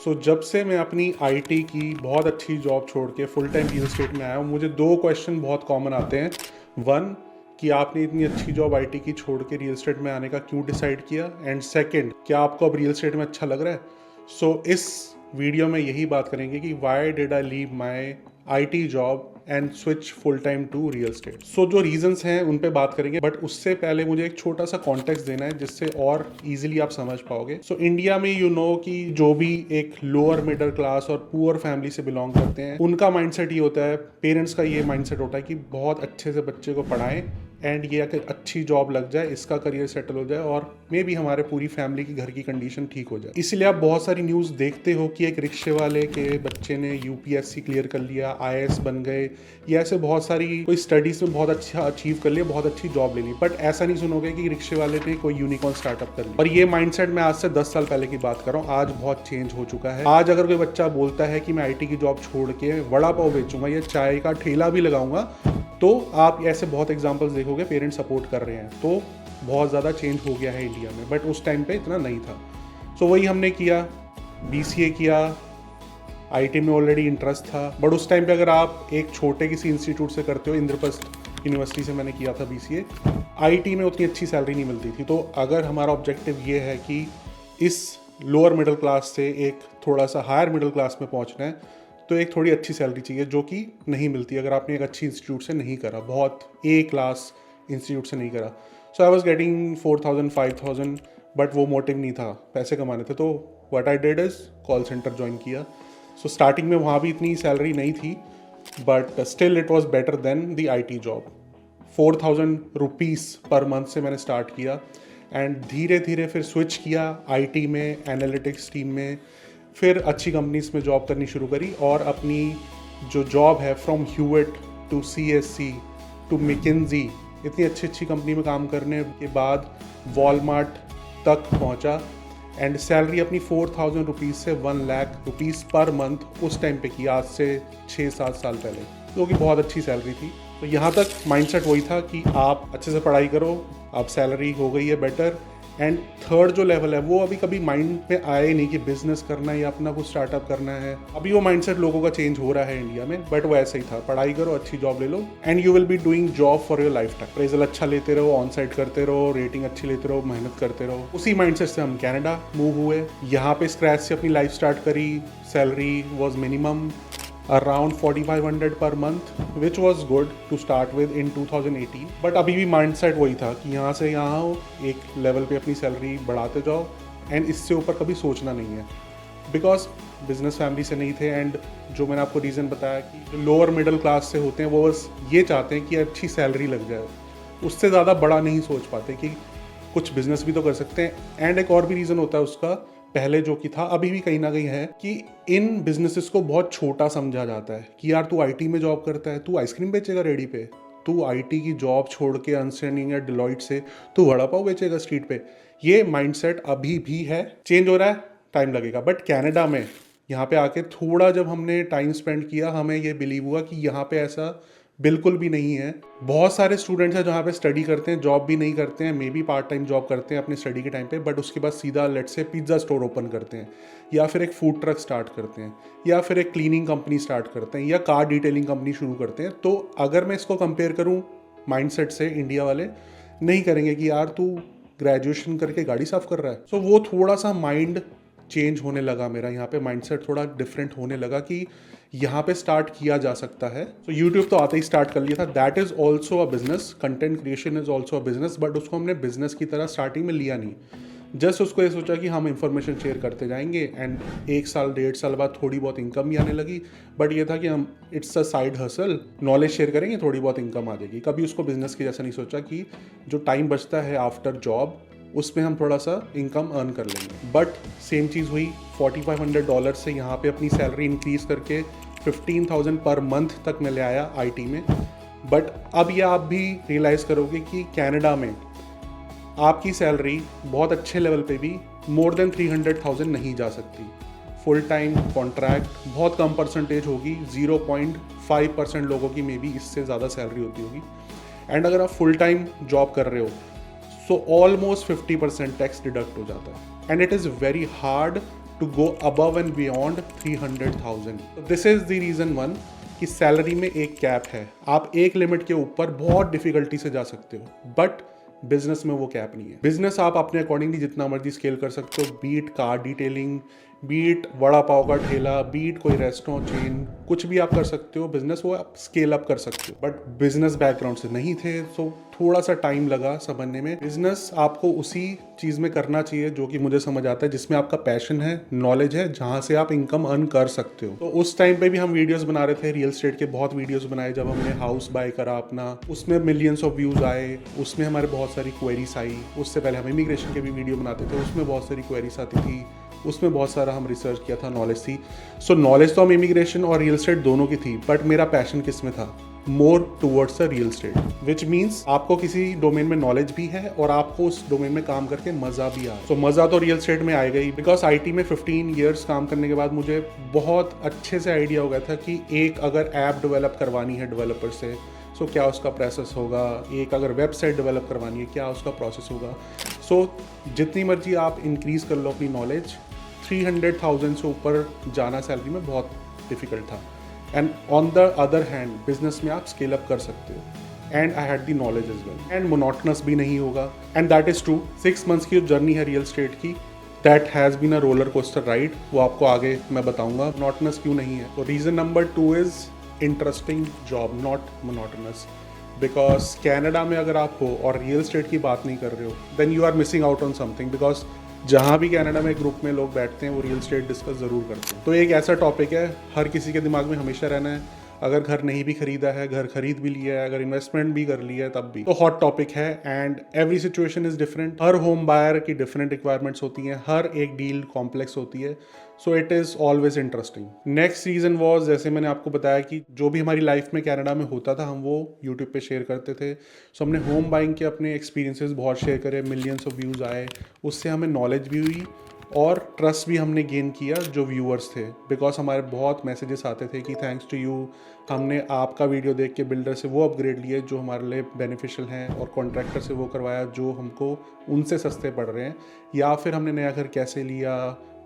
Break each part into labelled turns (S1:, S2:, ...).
S1: जब से मैं अपनी आईटी की बहुत अच्छी जॉब छोड़ के फुल टाइम रियल एस्टेट में आया हूँ, मुझे दो क्वेश्चन बहुत कॉमन आते हैं। वन, कि आपने इतनी अच्छी जॉब आईटी की छोड़ के रियल एस्टेट में आने का क्यों डिसाइड किया, एंड सेकंड, क्या आपको अब रियल एस्टेट में अच्छा लग रहा है। इस वीडियो में यही बात करेंगे कि why did I leave my IT job and switch full time to real estate. जो रीजंस हैं उन पे बात करेंगे, बट उससे पहले मुझे एक छोटा सा कॉन्टेक्स्ट देना है जिससे और इजीली आप समझ पाओगे। इंडिया में कि जो भी एक लोअर मिडिल क्लास और पुअर फैमिली से बिलोंग करते हैं, उनका माइंडसेट ये होता है, पेरेंट्स का ये माइंडसेट होता है कि बहुत अच्छे से बच्चे को पढ़ाएं एंड ये अगर अच्छी जॉब लग जाए, इसका करियर सेटल हो जाए और मे भी हमारे पूरी फैमिली की घर की कंडीशन ठीक हो जाए। इसलिए आप बहुत सारी न्यूज़ देखते हो कि एक रिक्शे वाले के बच्चे ने यूपीएससी क्लियर कर लिया, आईएएस बन गए, या ऐसे बहुत सारी कोई स्टडीज़ में बहुत अच्छा अचीव कर लिया, बहुत अच्छी जॉब ले ली। बट ऐसा नहीं सुनोगे कि रिक्शे वाले ने कोई यूनिकॉर्न स्टार्टअप कर लिया। और ये माइंडसेट मैं आज से 10 साल पहले की बात कर रहा हूँ, आज बहुत चेंज हो चुका है। आज अगर कोई बच्चा बोलता है कि मैं आईटी की जॉब छोड़ के वड़ा पाव बेचूंगा या चाय का ठेला भी लगाऊंगा, तो आप ऐसे बहुत एग्जांपल्स देखोगे, पेरेंट्स सपोर्ट कर रहे हैं। तो बहुत ज़्यादा चेंज हो गया है इंडिया में, बट उस टाइम पे इतना नहीं था। वही हमने किया, बीसीए किया, आईटी में ऑलरेडी इंटरेस्ट था। बट उस टाइम पे अगर आप एक छोटे किसी इंस्टीट्यूट से करते हो, इंद्रप्रस्थ यूनिवर्सिटी से मैंने किया था बीसीए, आईटी में उतनी अच्छी सैलरी नहीं मिलती थी। तो अगर हमारा ऑब्जेक्टिव ये है कि इस लोअर मिडिल क्लास से एक थोड़ा सा हायर मिडिल क्लास में पहुंचना है, तो एक थोड़ी अच्छी सैलरी चाहिए, जो कि नहीं मिलती अगर आपने एक अच्छी इंस्टीट्यूट से नहीं करा, बहुत ए क्लास इंस्टीट्यूट से नहीं करा। आई वॉज गेटिंग 4,000 5,000, बट वो मोटिव नहीं था, पैसे कमाने थे। तो what I did is call centre join किया। स्टार्टिंग में वहाँ भी इतनी सैलरी नहीं थी, but still it was better than the I T job. 4,000 rupees per month से मैंने स्टार्ट किया एंड धीरे धीरे फिर स्विच किया आईटी में, एनालिटिक्स टीम में, फिर अच्छी कंपनीज में जॉब करनी शुरू करी। और अपनी जो जॉब है, from Hewitt to CSC to McKinsey, इतनी अच्छी अच्छी कंपनी में काम करने के बाद वॉलमार्ट तक पहुंचा एंड सैलरी अपनी 4,000 रुपीज़ से 1 लाख रुपीज़ पर मंथ उस टाइम पे की, आज से 6-7 साल पहले, जो कि बहुत अच्छी सैलरी थी। तो यहाँ तक माइंडसेट वही था कि आप अच्छे से पढ़ाई करो, अब सैलरी हो गई है बेटर। एंड थर्ड जो लेवल है, वो अभी कभी माइंड में आया ही नहीं कि बिजनेस करना है या अपना कुछ स्टार्टअप करना है। अभी वो माइंडसेट लोगों का चेंज हो रहा है इंडिया में, बट वो ऐसे ही था, पढ़ाई करो, अच्छी जॉब ले लो and you will be doing job for your life time. Appraisal अच्छा लेते रहो, ऑन साइड करते रहो, रेटिंग अच्छी लेते रहो, मेहनत करते रहो। उसी माइंडसेट से हम कनाडा मूव हुए, यहाँ पे स्क्रैच से अपनी लाइफ स्टार्ट करी। Salary was minimum around 4,500 per month, which was good to start with in 2018. But अभी भी माइंडसेट वही था कि यहाँ से यहाँ एक लेवल पे अपनी सैलरी बढ़ाते जाओ एंड इससे ऊपर कभी सोचना नहीं है, बिकॉज बिजनेस फैमिली से नहीं थे। एंड जो मैंने आपको रीज़न बताया कि जो लोअर मिडिल क्लास से होते हैं, वो बस ये चाहते हैं कि अच्छी सैलरी लग जाए, उससे ज़्यादा बड़ा नहीं सोच पाते कि कुछ बिजनेस भी तो कर सकते हैं। एंड एक और भी रीज़न होता है उसका, पहले जो कि था, अभी भी कहीं ना कहीं है, कि इन बिजनेसेस को बहुत छोटा समझा जाता है कि यार तू आईटी में जॉब करता है, तू आइसक्रीम बेचेगा रेडी पे, तू आईटी की जॉब छोड़ के अर्नस्ट एंड यंग या डिलॉइट से तू वड़ा पाव बेचेगा स्ट्रीट पे। ये माइंडसेट अभी भी है, चेंज हो रहा है, टाइम लगेगा। बट कनाडा में यहाँ पे आके थोड़ा जब हमने टाइम स्पेंड किया, हमें ये बिलीव हुआ कि यहाँ पे ऐसा बिल्कुल भी नहीं है। बहुत सारे स्टूडेंट्स हैं जहाँ पे स्टडी करते हैं, जॉब भी नहीं करते हैं, may be part time job करते हैं अपने स्टडी के टाइम पे, बट उसके बाद सीधा लेट से पिज्ज़ा स्टोर ओपन करते हैं, या फिर एक फूड ट्रक स्टार्ट करते हैं, या फिर एक क्लीनिंग कंपनी स्टार्ट करते हैं, या कार डिटेलिंग कंपनी शुरू करते हैं। तो अगर मैं इसको कंपेयर करूँ माइंडसेट से, इंडिया वाले नहीं करेंगे कि यार तू ग्रेजुएशन करके गाड़ी साफ कर रहा है। वो थोड़ा सा माइंड चेंज होने लगा मेरा, यहाँ पे माइंडसेट थोड़ा डिफरेंट होने लगा कि यहाँ पे स्टार्ट किया जा सकता है। यूट्यूब तो आते ही स्टार्ट कर लिया था, that is also a business, content creation is also a business, but उसको हमने बिजनेस की तरह स्टार्टिंग में लिया नहीं। जस्ट उसको ये सोचा कि हम इंफॉर्मेशन शेयर करते जाएंगे एंड 1 साल 1.5 साल बाद थोड़ी बहुत इनकम भी आने लगी। बट ये था कि हम it's a side hustle, knowledge share करेंगे, थोड़ी बहुत इनकम आ जाएगी। कभी उसको बिजनेस की जैसा नहीं सोचा कि जो टाइम बचता है आफ्टर जॉब, उसमें हम थोड़ा सा इनकम अर्न कर लेंगे। बट सेम चीज़ हुई, $4,500 से यहाँ पे अपनी सैलरी इंक्रीज़ करके 15,000 पर मंथ तक मैं ले आया आईटी में। बट अब ये आप भी रियलाइज़ करोगे कि कनाडा में आपकी सैलरी बहुत अच्छे लेवल पे भी मोर देन 300,000 नहीं जा सकती। फुल टाइम कॉन्ट्रैक्ट बहुत कम परसेंटेज होगी, 0.5% लोगों की मे बी इससे ज़्यादा सैलरी होती होगी। एंड अगर आप फुल टाइम जॉब कर रहे हो, सो ऑलमोस्ट 50% टैक्स डिडक्ट हो जाता है and it is very hard to go above and beyond 300,000। This is the reason one कि सैलरी में एक कैप है, आप एक लिमिट के ऊपर बहुत डिफिकल्टी से जा सकते हो, बट बिजनेस में वो कैप नहीं है। बिजनेस आप अपने अकॉर्डिंगली जितना मर्जी स्केल कर सकते हो, be it car detailing, be it vada pav का ठेला, बीट कोई रेस्टोरेंट चेन, कुछ भी आप कर सकते हो बिजनेस, वो आप स्केल अप कर सकते हो। बट बिजनेस बैकग्राउंड से नहीं थे, सो थोड़ा सा टाइम लगा समझने में। बिजनेस आपको उसी चीज़ में करना चाहिए जो कि मुझे समझ आता है, जिसमें आपका पैशन है, नॉलेज है, जहाँ से आप इनकम अर्न कर सकते हो। तो उस टाइम पे भी हम वीडियोस बना रहे थे, रियल एस्टेट के बहुत वीडियोस बनाए। जब हमने हाउस बाय करा अपना, उसमें मिलियंस ऑफ व्यूज आए, उसमें हमारे बहुत सारी क्वेरीज आई। उससे पहले हम इमिग्रेशन के भी वीडियो बनाते थे, उसमें बहुत सारी क्वेरीज आती थी, उसमें बहुत सारा हम रिसर्च किया था, नॉलेज थी। सो नॉलेज तो हम इमिग्रेशन और रियल एस्टेट दोनों की थी, बट मेरा पैशन किस में था? More towards the real estate, which means आपको किसी डोमेन में नॉलेज भी है और आपको उस डोमेन में काम करके मजा भी आ रहा है। तो मजा तो रियल एस्टेट में आएगा ही, बिकॉज आईटी में 15 ईयर्स काम करने के बाद मुझे बहुत अच्छे से आइडिया हो गया था कि एक अगर ऐप डेवलप करवानी है डेवलपर से, सो क्या उसका प्रोसेस होगा, एक अगर वेबसाइट डेवलप करवानी है क्या उसका प्रोसेस होगा। सो जितनी मर्जी आप इंक्रीज कर लो अपनी नॉलेज, 300,000 से ऊपर जाना सैलरी में बहुत डिफिकल्ट था। And on the other hand business में आप स्केल अप कर सकते हो, and I had the knowledge as well, and monotonous भी नहीं होगा। And that is true. 6 months की जो जर्नी है रियल एस्टेट की, that has been a roller coaster ride, वो आपको आगे मैं बताऊंगा मोनोटनस क्यों नहीं है। तो reason number 2 is interesting job, not monotonous. Because Canada में अगर आप हो और रियल एस्टेट की बात नहीं कर रहे हो, then you are missing out on something. Because जहाँ भी कनाडा में ग्रुप में लोग बैठते हैं वो रियल एस्टेट डिस्कस ज़रूर करते हैं। तो एक ऐसा टॉपिक है हर किसी के दिमाग में हमेशा रहना है। अगर घर नहीं भी खरीदा है, घर खरीद भी लिया है, अगर इन्वेस्टमेंट भी कर लिया है, तब भी तो हॉट टॉपिक है। And every situation is different, हर होम बायर की डिफरेंट रिक्वायरमेंट्स होती हैं, हर एक डील कॉम्प्लेक्स होती है। So it is always interesting. Next reason was, जैसे मैंने आपको बताया कि जो भी हमारी लाइफ में कनाडा में होता था हम वो यूट्यूब पे शेयर करते थे। सो हमने होम बाइंग के अपने एक्सपीरियंसेस बहुत शेयर करे, मिलियंस ऑफ व्यूज़ आए, उससे हमें नॉलेज भी हुई और ट्रस्ट भी हमने गेन किया जो व्यूअर्स थे। बिकॉज हमारे बहुत मैसेजेस आते थे कि थैंक्स टू यू, हमने आपका वीडियो देख के बिल्डर से वो अपग्रेड लिए जो हमारे लिए बेनिफिशियल हैं, और कॉन्ट्रैक्टर से वो करवाया जो हमको उनसे सस्ते पड़ रहे हैं, या फिर हमने नया घर कैसे लिया,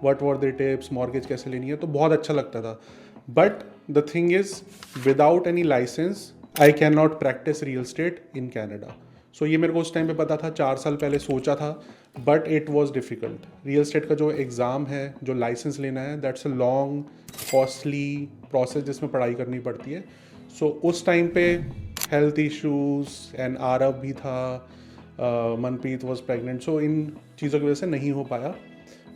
S1: what were the tips, mortgage कैसे लेनी है, तो बहुत अच्छा लगता था। But the thing is, without any license I can not practice real estate in Canada. So ये मेरे को उस टाइम पे पता था, 4 साल पहले सोचा था, but it was difficult. Real estate का जो एग्ज़ाम है, जो लाइसेंस लेना है, that's a long costly process जिसमें पढ़ाई करनी पड़ती है। सो उस टाइम पे हेल्थ इश्यूज़ एंड आरव भी था, मनप्रीत वॉज प्रेगनेंट, सो इन चीज़ों की वजह से नहीं हो पाया।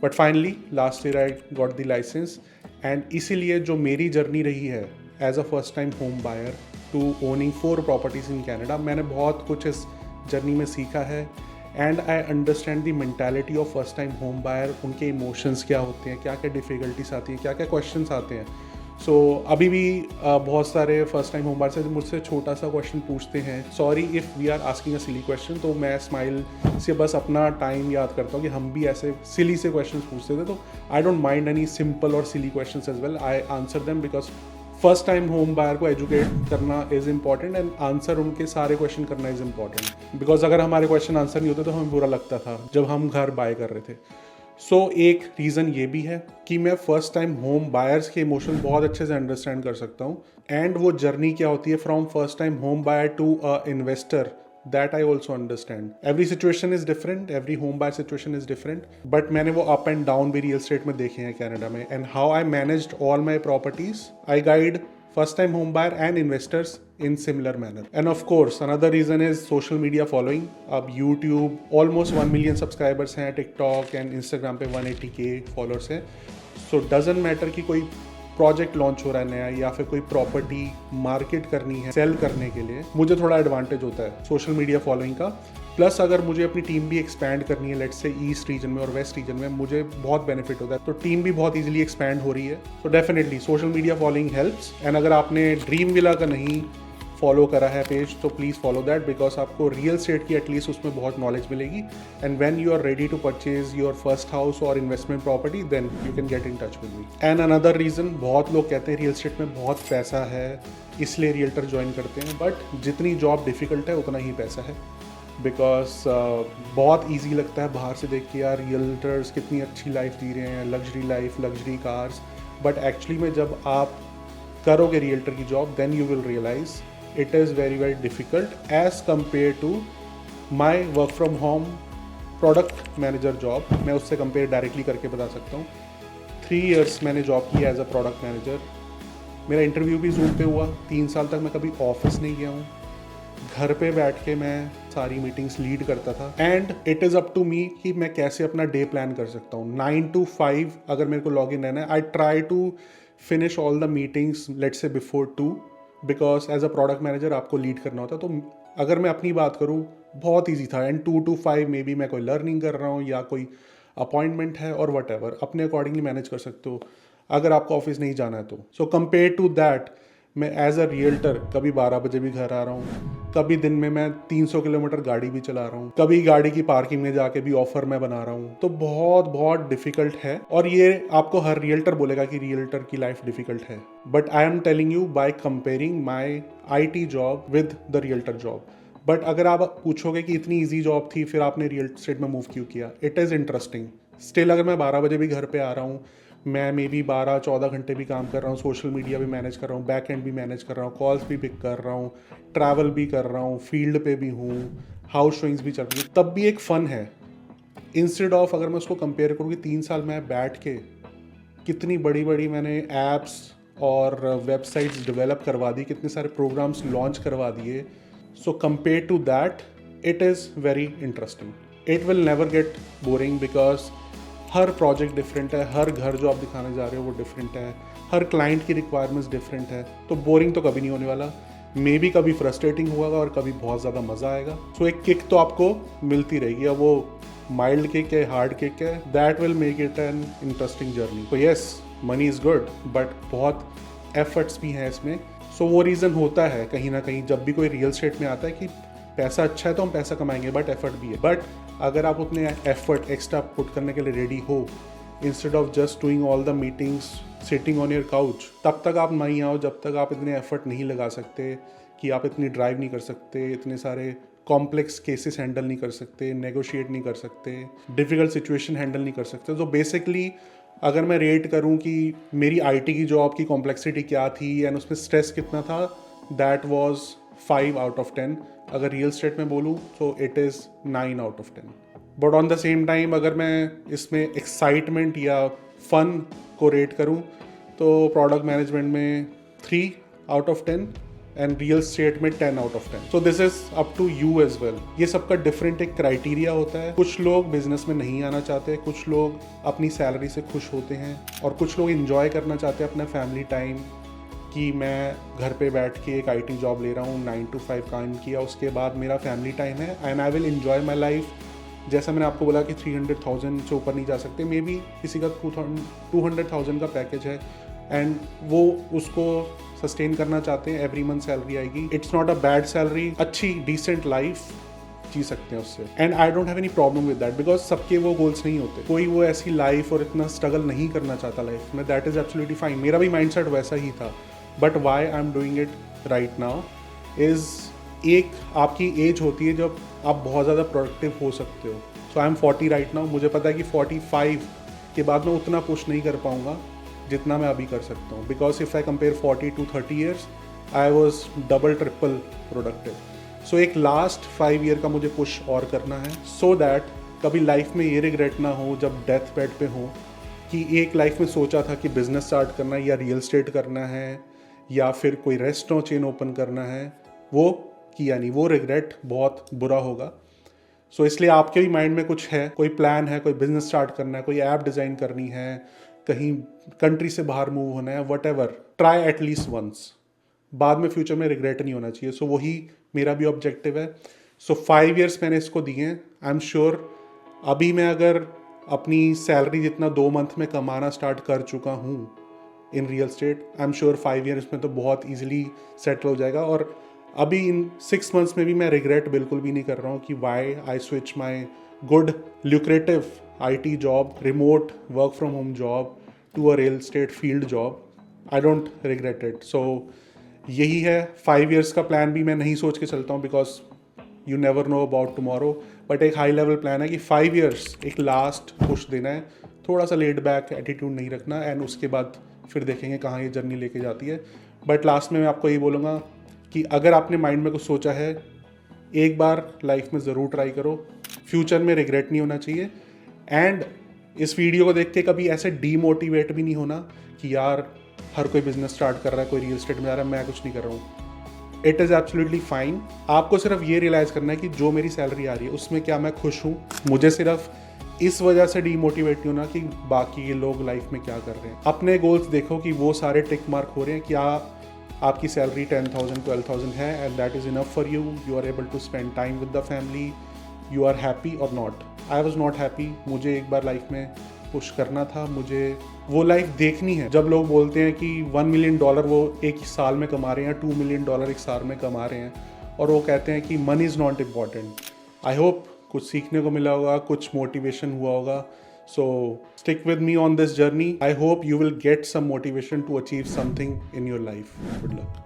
S1: But finally last year I got the license. And इसीलिए जो मेरी जर्नी रही है as a first time home buyer to owning 4 properties in Canada, मैंने बहुत कुछ इस जर्नी में सीखा है। And I understand the mentality of first time home buyer, उनके इमोशंस क्या होते हैं, क्या क्या डिफ़िकल्टीज आती हैं, क्या क्या क्वेश्चंस आते हैं। सो अभी भी बहुत सारे फर्स्ट टाइम होम बायर से मुझसे छोटा सा क्वेश्चन पूछते हैं, sorry if we are asking a silly question, तो मैं स्माइल से बस अपना टाइम याद करता हूँ कि हम भी ऐसे सिली से क्वेश्चन पूछते थे। तो I don't mind any simple और silly question as well, I answer them, because first time home buyer को एजुकेट करना इज़ इम्पॉर्टेंट एंड आंसर उनके सारे क्वेश्चन करना इज़ इम्पॉर्टेंट। बिकॉज अगर हमारे क्वेश्चन आंसर नहीं होते तो हमें बुरा लगता था जब हम घर बाय कर रहे थे। सो एक रीज़न ये भी है कि मैं फर्स्ट टाइम होम बायर्स के इमोशन बहुत अच्छे से अंडरस्टैंड कर सकता हूँ, एंड वो जर्नी क्या होती है from first time home buyer to a investor, that I also understand. Every situation is different, every home buyer situation is different, but मैंने वो up and down भी real estate में देखे हैं कनाडा में, and how I managed all my properties, I guide first time home buyer and investors in similar manner. And of course another reason is social media following. अब YouTube almost 1 million subscribers हैं, TikTok and Instagram पे 180K followers हैं. So doesn't matter कि कोई project launch हो रहा है नया, या फिर कोई प्रॉपर्टी मार्केट करनी है सेल करने के लिए, मुझे थोड़ा एडवांटेज होता है सोशल मीडिया फॉलोइंग का। प्लस अगर मुझे अपनी टीम भी एक्सपैंड करनी है, लेट्स से ईस्ट रीजन में और वेस्ट रीजन में, मुझे बहुत बेनिफिट होता है, तो टीम भी बहुत इजीली एक्सपैंड हो रही है। तो definitely social media following helps. And अगर आपने ड्रीम विला का नहीं फॉलो करा है पेज, तो प्लीज़ फॉलो दैट, बिकॉज आपको रियल एस्टेट की एटलीस्ट उसमें बहुत नॉलेज मिलेगी। And when you are ready to purchase your first house और investment property, then you can get in touch with me. And another reason, बहुत लोग कहते हैं रियल एस्टेट में बहुत पैसा है इसलिए रियल्टर ज्वाइन करते हैं, बट जितनी जॉब डिफिकल्ट है उतना ही पैसा है। बिकॉज बहुत इजी लगता है बाहर से देख के यार रियल्टर्स कितनी अच्छी लाइफ जी रहे हैं, luxury life, luxury cars, but actually में जब आप करोगे रियल्टर की job then you will realize it is very very difficult as compare to my work from home product manager job. मैं उससे कंपेयर डायरेक्टली करके बता सकता हूँ। 3 इयर्स मैंने जॉब किया एज अ प्रोडक्ट मैनेजर। मेरा इंटरव्यू भी जूम पे हुआ। 3 साल तक मैं कभी ऑफिस नहीं गया हूँ। घर पे बैठ के मैं सारी मीटिंग्स लीड करता था and it is up to me कि मैं कैसे अपना डे प्लान कर सकता हूँ। 9 to 5 अगर मेरे को लॉग इन रहना है, I try to finish all the meetings लेट्स से before 2, because as a product manager आपको लीड करना होता है। तो अगर मैं अपनी बात करूँ बहुत ईजी था एंड 2 to 5 मे बी मैं कोई लर्निंग कर रहा हूँ या कोई अपॉइंटमेंट है और वट एवर, अपने अकॉर्डिंगली मैनेज कर सकते हो अगर आपको ऑफिस नहीं जाना है तो। सो कंपेयर टू दैट मैं एज अ रियल्टर कभी 12 बजे भी घर आ रहा हूँ, कभी दिन में मैं 300 किलोमीटर गाड़ी भी चला रहा हूँ, कभी गाड़ी की पार्किंग में जाके भी ऑफर मैं बना रहा हूँ। तो बहुत बहुत डिफिकल्ट है और ये आपको हर रियल्टर बोलेगा कि रियल्टर की लाइफ डिफिकल्ट है, but I am telling you by comparing my IT job with the realtor job. But अगर आप पूछोगे कि इतनी ईजी जॉब थी फिर आपने रियल एस्टेट में मूव क्यों किया, इट इज़ इंटरेस्टिंग स्टिल। अगर मैं 12 बजे भी घर पे आ रहा हूँ, मैं मे बी 12-14 घंटे भी काम कर रहा हूँ, सोशल मीडिया भी मैनेज कर रहा हूँ, बैक एंड भी मैनेज कर रहा हूँ, कॉल्स भी पिक कर रहा हूँ, ट्रैवल भी कर रहा हूँ, फील्ड पे भी हूँ, हाउस शोइंग्स भी चल रही है, तब भी एक फ़न है। इंस्टेड ऑफ अगर मैं उसको कंपेयर करूँ कि 3 साल मैं बैठ के कितनी बड़ी बड़ी मैंने एप्स और वेबसाइट्स डेवलप करवा दी, कितने सारे प्रोग्राम्स लॉन्च करवा दिए। So compare to that it is very interesting. It will never get boring because हर प्रोजेक्ट डिफरेंट है, हर घर जो आप दिखाने जा रहे हो वो डिफरेंट है, हर क्लाइंट की रिक्वायरमेंट्स डिफरेंट है। तो बोरिंग तो कभी नहीं होने वाला, मे बी कभी फ्रस्ट्रेटिंग होगा और कभी बहुत ज़्यादा मज़ा आएगा। सो एक किक तो आपको मिलती रहेगी। अब वो माइल्ड किक है, हार्ड किक है, that will make it an interesting journey. तो yes, money is good but बहुत एफर्ट्स भी हैं इसमें। सो वो रीज़न होता है कहीं ना कहीं जब भी कोई रियल स्टेट में आता है कि पैसा अच्छा है तो हम पैसा कमाएंगे, बट एफर्ट भी है। बट अगर आप उतने एफर्ट एक्स्ट्रा पुट करने के लिए रेडी हो, instead of just doing all the meetings sitting on your couch, तब तक आप नहीं आओ जब तक आप इतने एफर्ट नहीं लगा सकते, कि आप इतनी ड्राइव नहीं कर सकते, इतने सारे कॉम्प्लेक्स केसेस हैंडल नहीं कर सकते, नेगोशिएट नहीं कर सकते, डिफ़िकल्ट सिचुएशन हैंडल नहीं कर सकते। तो बेसिकली अगर मैं रेट करूं कि मेरी IT की जॉब की कॉम्प्लेक्सिटी क्या थी एंड उसमें स्ट्रेस कितना था, दैट वाज 5 आउट ऑफ 10। अगर रियल स्टेट में बोलूँ तो it is 9 out of 10। But on the same time अगर मैं इसमें एक्साइटमेंट या फन को रेट करूँ तो प्रोडक्ट मैनेजमेंट में 3 out of 10 and real state में 10 out of 10। So this is up to you as well. ये सबका डिफरेंट एक क्राइटेरिया होता है। कुछ लोग बिजनेस में नहीं आना चाहते, कुछ लोग अपनी सैलरी से खुश होते हैं और कुछ लोग इंजॉय करना चाहते हैं अपना फैमिली टाइम, कि मैं घर पे बैठ के एक IT जॉब ले रहा हूँ, 9 to 5 काम किया, उसके बाद मेरा फैमिली टाइम है and I will enjoy my life. जैसा मैंने आपको बोला कि 300,000 से ऊपर नहीं जा सकते, मे बी किसी का 200,000 का पैकेज है एंड वो उसको सस्टेन करना चाहते हैं, एवरी मंथ सैलरी आएगी, it's not a bad salary, अच्छी डिसेंट लाइफ जी सकते हैं उससे। And I don't have any problem with that because सबके वो गोल्स नहीं होते, कोई वो ऐसी लाइफ और इतना स्ट्रगल नहीं करना चाहता लाइफ में, दैट इज एब्सोल्युटली फाइन। मेरा भी माइंडसेट वैसा ही था, but why I am doing it right now is एक आपकी एज होती है जब आप बहुत ज़्यादा प्रोडक्टिव हो सकते हो। सो आई एम 40 राइट नाउ, मुझे पता है कि 45 के बाद मैं उतना पुश नहीं कर पाऊँगा जितना मैं अभी कर सकता हूँ, because if I compare 40 to 30 years I was double triple productive. So एक लास्ट 5 ईयर का मुझे पुश और करना है, सो दैट कभी लाइफ में ये रिग्रेट ना हो जब डेथ बेड पे हो कि एक लाइफ में सोचा था कि बिजनेस स्टार्ट करना है या रियल स्टेट करना है या फिर कोई रेस्टोरेंट चेन ओपन करना है, वो किया नहीं, वो रिग्रेट बहुत बुरा होगा। सो इसलिए आपके भी माइंड में कुछ है, कोई प्लान है, कोई बिजनेस स्टार्ट करना है, कोई ऐप डिज़ाइन करनी है, कहीं कंट्री से बाहर मूव होना है, whatever, try at least once, बाद में फ्यूचर में रिग्रेट नहीं होना चाहिए। सो वही मेरा भी ऑब्जेक्टिव है। सो 5 ईयर्स मैंने इसको दिए हैं। आई एम श्योर अभी मैं अगर अपनी सैलरी जितना 2 मंथ में कमाना स्टार्ट कर चुका हूँ in real estate, I am sure 5 years में तो बहुत ईजिली सेटल हो जाएगा। और अभी इन 6 मंथ्स में भी मैं रिग्रेट बिल्कुल भी नहीं कर रहा हूँ कि why I switch my good lucrative IT job, remote work from home job to a real state field job. I don't regret it. So यही है, 5 ईयर्स का प्लान भी मैं नहीं सोच के चलता हूँ because you never know about tomorrow, but एक हाई लेवल प्लान है कि 5 ईयर्स एक लास्ट पुश देना है, थोड़ा सा लेड बैक एटीट्यूड नहीं रखना, एंड उसके बाद फिर देखेंगे कहाँ ये जर्नी लेके जाती है। बट लास्ट में मैं आपको यही बोलूँगा कि अगर आपने माइंड में कुछ सोचा है, एक बार लाइफ में ज़रूर ट्राई करो, फ्यूचर में रिग्रेट नहीं होना चाहिए। एंड इस वीडियो को देख के कभी ऐसे डीमोटिवेट भी नहीं होना कि यार हर कोई बिजनेस स्टार्ट कर रहा है, कोई रियल एस्टेट में जा रहा है, मैं कुछ नहीं कर रहा हूँ। It is absolutely fine. आपको सिर्फ ये रियलाइज़ करना है कि जो मेरी सैलरी आ रही है उसमें क्या मैं खुश हूँ। मुझे सिर्फ इस वजह से डीमोटिवेट नहीं होना कि बाकी ये लोग लाइफ में क्या कर रहे हैं। अपने गोल्स देखो कि वो सारे टिक मार्क हो रहे हैं, क्या आपकी सैलरी 10,000 12,000 है and that is enough for you, you are able to spend time with the family, you are happy और not. I was not happy. मुझे एक बार लाइफ में पुश करना था, मुझे वो लाइफ देखनी है। जब लोग बोलते हैं कि $1 मिलियन वो एक साल में कमा रहे हैं, $2 मिलियन एक साल में कमा रहे हैं, और वो कहते हैं कि money is not important. I hope कुछ सीखने को मिला होगा, कुछ मोटिवेशन हुआ होगा। So stick with me on this journey. I hope you will get some motivation to achieve something in your life. Good luck.